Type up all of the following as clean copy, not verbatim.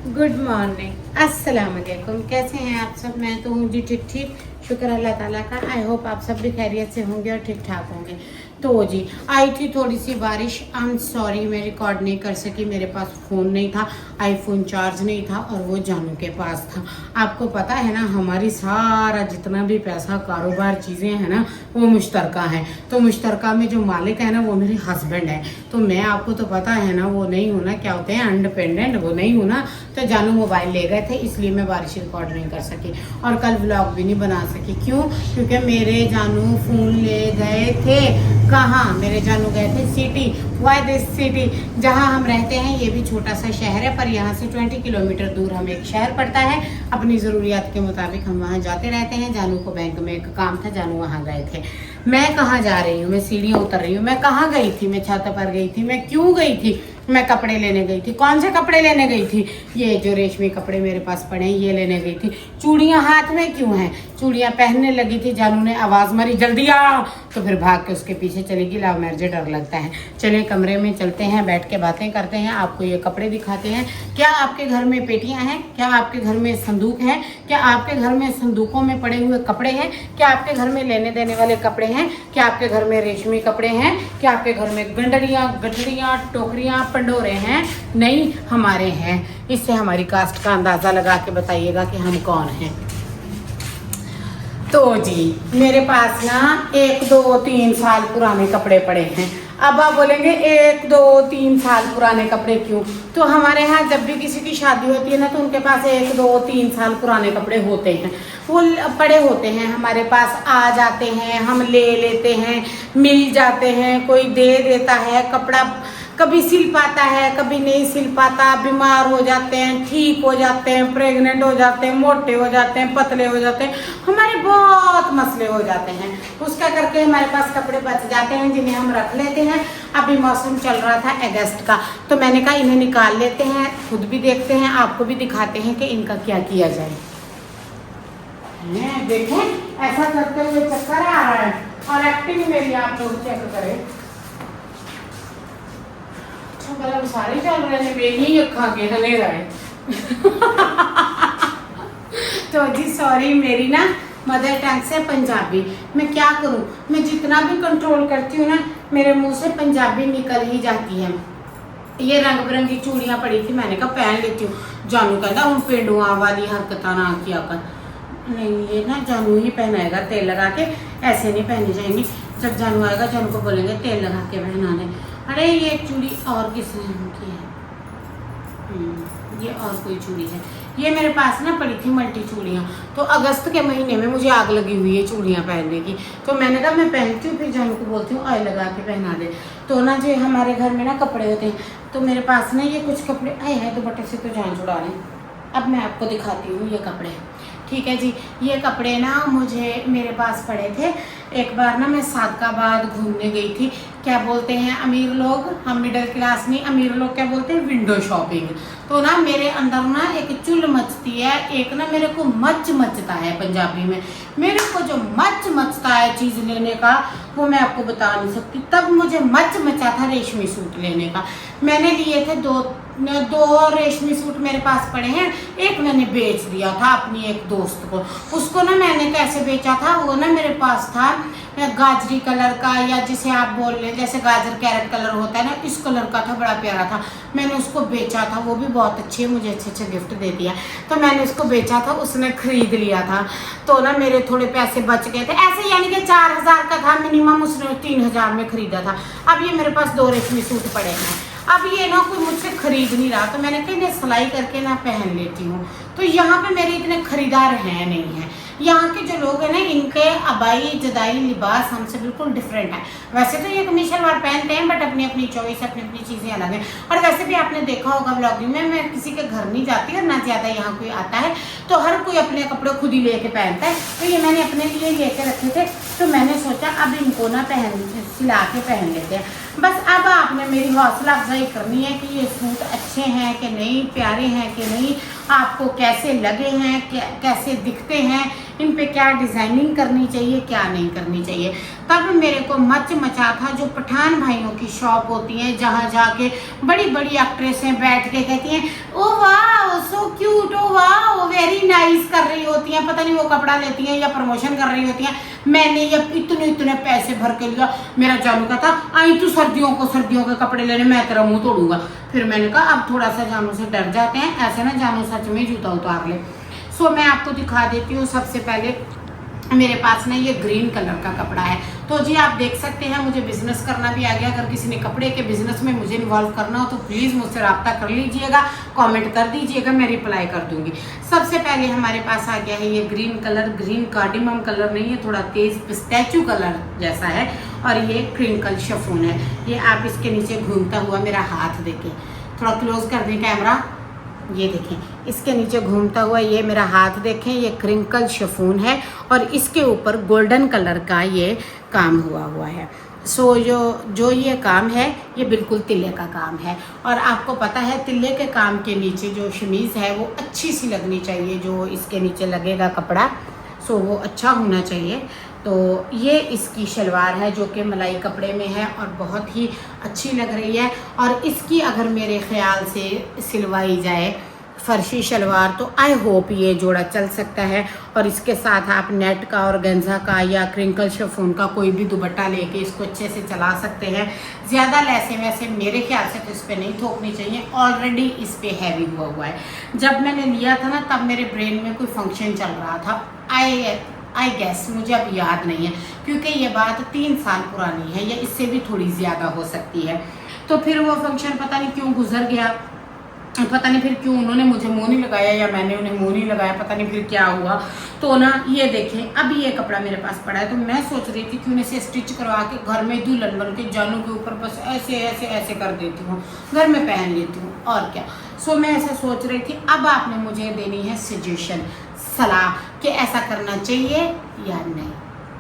Good morning, अस्सलाम वालेकुम। कैसे हैं आप सब? मैं तो हूँ जी ठीक ठीक, शुक्र अल्लाह ताला का। आई होप आप सब भी खैरियत से होंगे और ठीक ठाक होंगे। तो जी आई थी थोड़ी सी बारिश। आई एम सॉरी, मैं रिकॉर्ड नहीं कर सकी, मेरे पास फ़ोन नहीं था, आईफोन चार्ज नहीं था और वो जानू के पास था। आपको पता है ना, हमारी सारा जितना भी पैसा कारोबार चीज़ें हैं ना, वो मुश्तरका है। तो मुश्तरका में जो मालिक है ना, वो मेरे हस्बैंड है। तो मैं, आपको तो पता है ना, वो नहीं हूँ ना, क्या होते हैं, इंडिपेंडेंट, वो नहीं हूँ ना। तो जानू मोबाइल ले गए थे, इसलिए मैं बारिश रिकॉर्ड नहीं कर सकी और कल व्लॉग भी नहीं बना सकी। क्यों? क्योंकि मेरे जानू फ़ोन ले गए थे। कहाँ? मेरे जानू गए थे सिटी। Why this city? जहाँ हम रहते हैं ये भी छोटा सा शहर है, पर यहाँ से 20 किलोमीटर दूर हमें एक शहर पड़ता है। अपनी ज़रूरियात के मुताबिक हम वहाँ जाते रहते हैं। जानू को बैंक में एक काम था, जानू वहाँ गए थे। मैं कहाँ जा रही हूँ? मैं सीढ़ियाँ उतर रही हूँ। मैं कहाँ गई थी? मैं छत पर गई थी। मैं क्यों गई थी? मैं कपड़े लेने गई थी। कौन से कपड़े लेने गई थी? ये जो रेशमी कपड़े मेरे पास पड़े हैं, ये लेने गई थी। चूड़ियाँ हाथ में क्यों हैं? चूड़ियाँ पहनने लगी थी, जानू ने आवाज़ मारी, जल्दी आओ। तो फिर भाग के उसके पीछे चलेगी। लाओ, मुझे डर लगता है। चलिए कमरे में चलते हैं, बैठ के बातें करते हैं, आपको ये कपड़े दिखाते हैं। क्या आपके घर में पेटियाँ हैं? क्या आपके घर में संदूक है? क्या आपके घर में संदूकों में पड़े हुए कपड़े हैं? क्या आपके घर में लेने देने वाले कपड़े हैं? क्या आपके घर में रेशमी कपड़े हैं? क्या आपके घर में गंडड़ियाँ, गठड़ियाँ, टोकरियाँ, पंडोरे हैं? नहीं, हमारे हैं। इससे हमारी कास्ट का अंदाज़ा लगा के बताइएगा कि हम कौन हैं। तो जी मेरे पास ना 1 2 3 साल पुराने कपड़े पड़े हैं। अब आप बोलेंगे 1 2 3 साल पुराने कपड़े क्यों? तो हमारे यहाँ जब भी किसी की शादी होती है ना, तो उनके पास 1 2 3 साल पुराने कपड़े होते हैं। वो पड़े होते हैं हमारे पास, आ जाते हैं, हम ले लेते हैं, मिल जाते हैं, कोई दे देता है कपड़ा। कभी सिल पाता है, कभी नहीं सिल पाता, बीमार हो जाते हैं, ठीक हो जाते हैं, प्रेग्नेंट हो जाते हैं, मोटे हो जाते हैं, पतले हो जाते हैं, हमारे बहुत मसले हो जाते हैं। उसका करके हमारे पास कपड़े बच जाते हैं, जिन्हें हम रख लेते हैं। अभी मौसम चल रहा था अगस्त का, तो मैंने कहा इन्हें निकाल लेते हैं, खुद भी देखते हैं, आपको भी दिखाते हैं कि इनका क्या किया जाए। देखें, ऐसा करते हुए चक्कर आ रहा है और एक्टिंग मेरी आप लोग चेक करें। सारे चल रहे हैं, मेरी अखा के हले रहे। तो जी सॉरी, मेरी ना मदर टंग से पंजाबी। मैं क्या करूं, मैं जितना भी कंट्रोल करती हूँ ना, मेरे मुंह से पंजाबी निकल ही जाती है। ये रंग बिरंगी चूड़ियाँ पड़ी थी, मैंने कहा पहन लेती हूँ। जानू कहता हूँ पेंडुआ वाली हरकत ना किया कर। नहीं, ये ना जानू ही पहनाएगा तेल लगा के, ऐसे नहीं पहनी जाएंगी। जब जानू आएगा, जानू को बोलेंगे तेल लगा के पहना दे। अरे ये चूड़ी और किसने की है? ये और कोई चूड़ी है। ये मेरे पास ना पड़ी थी मल्टी चूड़ियाँ, तो अगस्त के महीने में मुझे आग लगी हुई है चूड़ियाँ पहनने की। तो मैंने कहा मैं पहनती हूँ, फिर जानू को बोलती हूँ ऑयल लगा के पहना दे। तो ना जो हमारे घर में ना कपड़े होते हैं, तो मेरे पास ना ये कुछ कपड़े आए हैं, दुपट्टे से तो जान छुड़ा रहे हैं। अब मैं आपको दिखाती हूँ ये कपड़े। ठीक है जी, ये कपड़े ना मुझे मेरे पास पड़े थे। एक बार ना मैं सादकाबाद घूमने गई थी। क्या बोलते हैं अमीर लोग, हम मिडिल क्लास नहीं, अमीर लोग क्या बोलते हैं, विंडो शॉपिंग। तो ना मेरे अंदर ना एक चुल मचती है, एक ना मेरे को मच मचता है पंजाबी में। मेरे को जो मच मचता है चीज़ लेने का, वो मैं आपको बता नहीं सकती। तब मुझे मच मचा था रेशमी सूट लेने का। मैंने लिए थे दो रेशमी सूट मेरे पास पड़े हैं। एक मैंने बेच दिया था अपनी एक दोस्त को। उसको ना मैंने कैसे बेचा था, वो ना मेरे पास था गाजरी कलर का, या जिसे आप बोल रहे हैं जैसे गाजर कैरेट कलर होता है ना, इस कलर का था, बड़ा प्यारा था। मैंने उसको बेचा था, वो भी बहुत अच्छी है, मुझे अच्छे अच्छे गिफ्ट दे दिया। तो मैंने उसको बेचा था, उसने खरीद लिया था। तो ना मेरे थोड़े पैसे बच गए थे, ऐसे यानी कि 4000 का था मिनिमम, उसने 3000 में खरीदा था। अब ये मेरे पास 2 रेशमी सूट पड़े हैं। अब ये ना कोई मुझसे खरीद नहीं रहा, तो मैंने कहा इन्हें सिलाई करके ना पहन लेती हूँ। तो यहाँ पे मेरे इतने खरीदार हैं नहीं है। यहाँ के जो लोग हैं ना, इनके अबाई जदाई लिबास हमसे बिल्कुल डिफरेंट है। वैसे तो ये कमीज शलवार पहनते हैं, बट अपनी अपनी चॉइस, अपनी अपनी चीज़ें अलग हैं। और वैसे भी आपने देखा होगा ब्लॉगिंग में, मैं किसी के घर नहीं जाती और ना ज़्यादा यहाँ कोई आता है, तो हर कोई अपने कपड़े खुद ही लेके पहनता है। तो ये मैंने अपने लिए लेके रखे थे, तो मैंने सोचा अब इनको ना सिला के पहन लेते हैं। बस अब आपने मेरी हौसला अफजाई करनी है कि ये सूट अच्छे हैं कि नहीं, प्यारे हैं कि नहीं, आपको कैसे लगे हैं, कैसे दिखते हैं, इन पे क्या डिज़ाइनिंग करनी चाहिए, क्या नहीं करनी चाहिए। तब मेरे को मच मचा था जो पठान भाइयों की शॉप होती है, जहाँ जाके बड़ी बड़ी एक्ट्रेसें बैठ के कहती हैं ओ वाह सो क्यूट, ओ वाह वेरी नाइस कर रही होती हैं, पता नहीं वो कपड़ा लेती हैं या प्रमोशन कर रही होती हैं। मैंने ये इतने पैसे भर के लिया, मेरा जानू का था आई तू सर्दियों के कपड़े लेने, मैं तेरा मुंह तोड़ूंगा। फिर मैंने कहा अब थोड़ा सा जानू से डर जाते हैं, ऐसे ना जानू सच में जूता उतार ले। सो मैं आपको दिखा देती हूँ। सबसे पहले मेरे पास ना ये ग्रीन कलर का कपड़ा है। तो जी आप देख सकते हैं मुझे बिजनेस करना भी आ गया। अगर किसी ने कपड़े के बिजनेस में मुझे इन्वॉल्व करना हो तो प्लीज़ मुझसे रब्ता कर लीजिएगा, कमेंट कर दीजिएगा, मैं रिप्लाई कर दूंगी। सबसे पहले हमारे पास आ गया है ये green colour. Green cardamom colour नहीं है, थोड़ा तेज पिस्ताचियो कलर जैसा है, और ये क्रिंकल शिफॉन है। ये आप इसके नीचे घूमता हुआ मेरा हाथ देखें, थोड़ा क्लोज कर दें कैमरा, ये देखें इसके नीचे घूमता हुआ ये मेरा हाथ देखें, ये क्रिंकल शिफॉन है और इसके ऊपर गोल्डन कलर का ये काम हुआ है। सो जो ये काम है ये बिल्कुल तिल्ले का काम है। और आपको पता है तिल्ले के काम के नीचे जो शमीज़ है वो अच्छी सी लगनी चाहिए, जो इसके नीचे लगेगा कपड़ा सो वो अच्छा होना चाहिए। तो ये इसकी शलवार है जो कि मलाई कपड़े में है और बहुत ही अच्छी लग रही है। और इसकी अगर मेरे ख्याल से सिलवाई जाए फर्शी शलवार तो आई होप ये जोड़ा चल सकता है। और इसके साथ आप नेट का और गेंजा का या क्रिंकल शिफॉन का कोई भी दुपट्टा लेके इसको अच्छे से चला सकते हैं। ज़्यादा लैसे वैसे मेरे ख्याल से तो इस पर नहीं थोपनी चाहिए, ऑलरेडी इस पर हैवी हुआ है। जब मैंने लिया था ना तब मेरे ब्रेन में कोई फंक्शन चल रहा था, आई गेस, मुझे अब याद नहीं है क्योंकि ये बात 3 साल पुरानी है या इससे भी थोड़ी ज़्यादा हो सकती है। तो फिर वो फंक्शन पता नहीं क्यों गुजर गया, पता नहीं फिर क्यों उन्होंने मुझे मुँह नहीं लगाया या मैंने उन्हें मुँह नहीं लगाया, पता नहीं फिर क्या हुआ। तो ना ये देखें अब ये कपड़ा मेरे पास पड़ा है, तो मैं सोच रही थी क्यों इसे स्टिच करवा के घर में दुल्हन बन के जानू के ऊपर बस ऐसे ऐसे ऐसे कर देती हूँ, घर में पहन लेती हूँ और क्या। सो मैं ऐसा सोच रही थी। अब आपने मुझे देनी है सजेशन, सलाह कि ऐसा करना चाहिए या नहीं।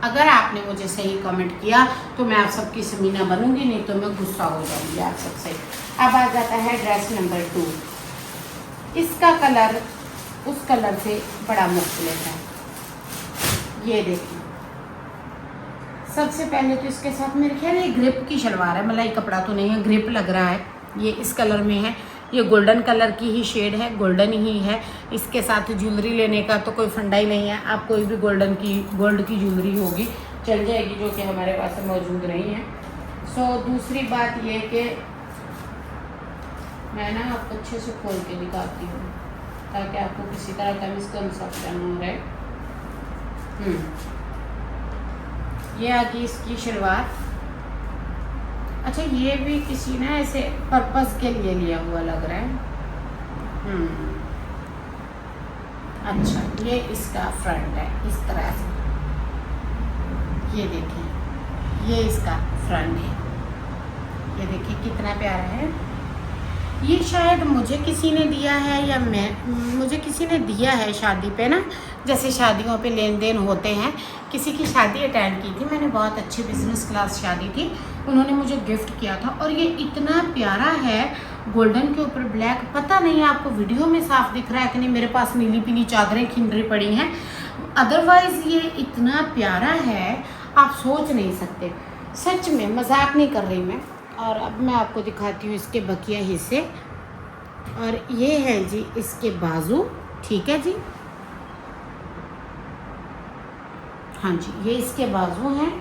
अगर आपने मुझे सही कमेंट किया तो मैं आप सबकी समीना बनूंगी, नहीं तो मैं गुस्सा हो जाऊंगी आप सबसे। अब आ जाता है ड्रेस नंबर 2। इसका कलर उस कलर से बड़ा मुख्तलिफ है। ये देखिए सबसे पहले तो इसके साथ मेरे ख्याल ये ग्रिप की शलवार है, मलाई कपड़ा तो नहीं है, ग्रिप लग रहा है। ये इस कलर में है, ये गोल्डन कलर की ही शेड है, गोल्डन ही है। इसके साथ ज्वेलरी लेने का तो कोई फंडा ही नहीं है, आप कोई भी गोल्ड की ज्वेलरी होगी चल जाएगी, जो कि हमारे पास मौजूद नहीं है। सो दूसरी बात ये कि मैं ना आपको अच्छे से खोल के दिखाती हूँ ताकि आपको किसी तरह का मिसकंसेप्शन न रहे। ये आ गई इसकी शलवार। अच्छा ये भी किसी ने ऐसे पर्पस के लिए लिया हुआ लग रहा है। अच्छा ये इसका फ्रंट है इस तरह से, ये देखिए ये इसका फ्रंट है, ये देखिए कितना प्यारा है। ये शायद मुझे किसी ने दिया है या मुझे किसी ने दिया है शादी पे ना, जैसे शादियों पे लेन देन होते हैं। किसी की शादी अटेंड की थी मैंने, बहुत अच्छी बिजनेस क्लास शादी थी, उन्होंने मुझे गिफ्ट किया था। और ये इतना प्यारा है, गोल्डन के ऊपर ब्लैक, पता नहीं आपको वीडियो में साफ दिख रहा है कि नहीं, मेरे पास नीली पीली चादरें खिंडरी पड़ी हैं, अदरवाइज़ ये इतना प्यारा है आप सोच नहीं सकते। सच में मजाक नहीं कर रही मैं। और अब मैं आपको दिखाती हूँ इसके बकिया हिस्से। और ये है जी इसके बाजू, ठीक है जी, हाँ जी ये इसके बाजू हैं।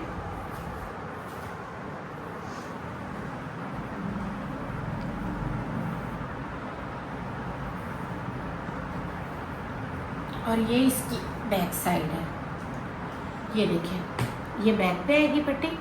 और ये इसकी बैक साइड है, ये देखिए ये बैक पे आएगी पट्टी।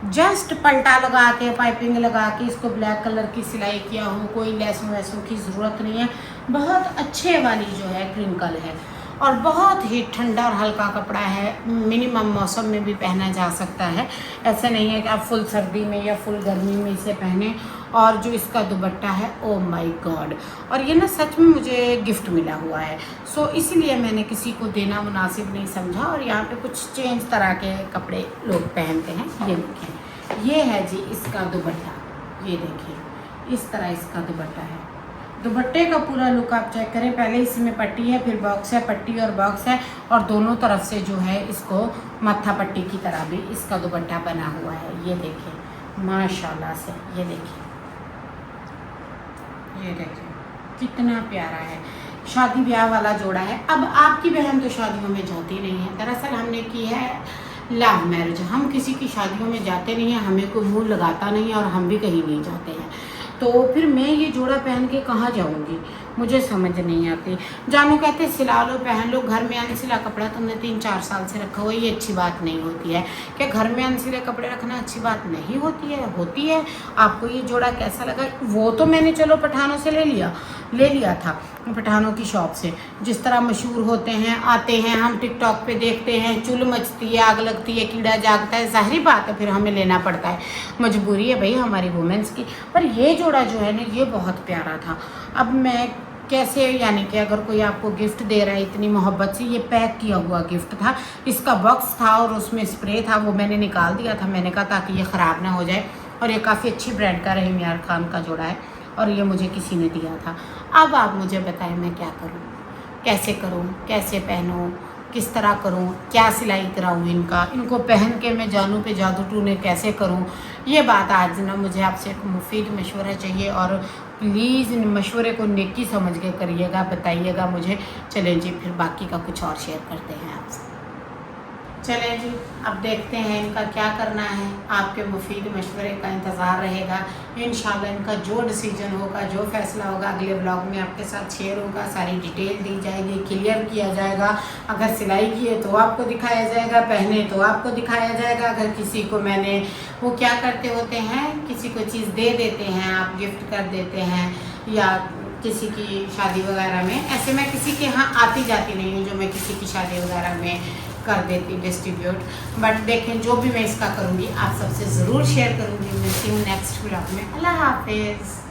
जस्ट पलटा लगा के पाइपिंग लगा के इसको ब्लैक कलर की सिलाई किया हो, कोई लेसों वैसों की ज़रूरत नहीं है। बहुत अच्छे वाली जो है क्रिंकल है और बहुत ही ठंडा और हल्का कपड़ा है, मिनिमम मौसम में भी पहना जा सकता है। ऐसा नहीं है कि आप फुल सर्दी में या फुल गर्मी में इसे पहने। और जो इसका दुपट्टा है ओ माय गॉड, और ये ना सच में मुझे गिफ्ट मिला हुआ है, सो इसलिए मैंने किसी को देना मुनासिब नहीं समझा। और यहाँ पे कुछ चेंज तरह के कपड़े लोग पहनते हैं। ये देखें ये है जी इसका दुपट्टा, ये देखिए इस तरह इसका दुपट्टा है, दुपट्टे का पूरा लुक आप चेक करें। पहले इसमें पट्टी है, फिर बॉक्स है, पट्टी और बॉक्स है, और दोनों तरफ से जो है इसको मत्था पट्टी की तरह भी इसका दुपट्टा बना हुआ है। ये देखिए माशाल्लाह से, ये देखिए कितना प्यारा है। शादी ब्याह वाला जोड़ा है। अब आपकी बहन तो शादियों में जाती नहीं है, दरअसल हमने की है लव मैरिज। हम किसी की शादियों में जाते नहीं हैं, हमें कोई मुंह लगाता नहीं है और हम भी कहीं नहीं जाते हैं। तो फिर मैं ये जोड़ा पहन के कहाँ जाऊँगी, मुझे समझ नहीं आती। जानू कहते सिला लो, पहन लो। घर में अनसिला कपड़ा तुमने 3-4 साल से रखा हुआ, ये अच्छी बात नहीं होती है। क्या घर में अनसिले कपड़े रखना अच्छी बात नहीं होती है? होती है। आपको ये जोड़ा कैसा लगा? वो तो मैंने चलो पठानों से ले लिया था, पठानों की शॉप से। जिस तरह मशहूर होते हैं, आते हैं, हम टिकटॉक पे देखते हैं, चुल मचती है, आग लगती है, कीड़ा जागता है, ज़ाहिर बात है फिर हमें लेना पड़ता है, मजबूरी है भाई हमारी वुमेंस की। पर ये जोड़ा जो है ना, ये बहुत प्यारा था। अब मैं कैसे, यानी कि अगर कोई आपको गिफ्ट दे रहा है इतनी मोहब्बत से, ये पैक किया हुआ गिफ्ट था, इसका बॉक्स था और उसमें स्प्रे था, वो मैंने निकाल दिया था। मैंने कहा ताकि ये ख़राब ना हो जाए, और ये काफ़ी अच्छी ब्रांड का रहीम यार खान का जोड़ा है, और ये मुझे किसी ने दिया था। अब आप मुझे बताएं मैं क्या करूं, कैसे करूं, कैसे पहनूं, किस तरह करूं, क्या सिलाई कराऊं इनको पहन के मैं जानू पे जादू टूने कैसे करूं। ये बात आज ना मुझे आपसे एक मुफीद मशवरा चाहिए, और प्लीज़ इन मशवरे को नेकी समझ के करिएगा, बताइएगा मुझे। चलें जी, फिर बाकी का कुछ और शेयर करते हैं आपसे। चलें जी, अब देखते हैं इनका क्या करना है। आपके मुफीद मशवरे का इंतज़ार रहेगा। इंशाल्लाह इनका जो डिसीजन होगा, जो फैसला होगा, अगले ब्लॉग में आपके साथ शेयर होगा। सारी डिटेल दी जाएगी, क्लियर किया जाएगा। अगर सिलाई किए तो आपको दिखाया जाएगा, पहने तो आपको दिखाया जाएगा। अगर किसी को मैंने, वो क्या करते होते हैं, किसी को चीज़ दे देते हैं, आप गिफ्ट कर देते हैं, या किसी की शादी वगैरह में, ऐसे मैं किसी के यहाँ आती जाती नहीं हूँ जो मैं किसी की शादी वगैरह में कर देती डिस्ट्रीब्यूट। बट देखें, जो भी मैं इसका करूँगी आप सबसे ज़रूर शेयर करूँगी। मिलती हूँ नेक्स्ट व्लॉग में। अल्लाह हाफिज़।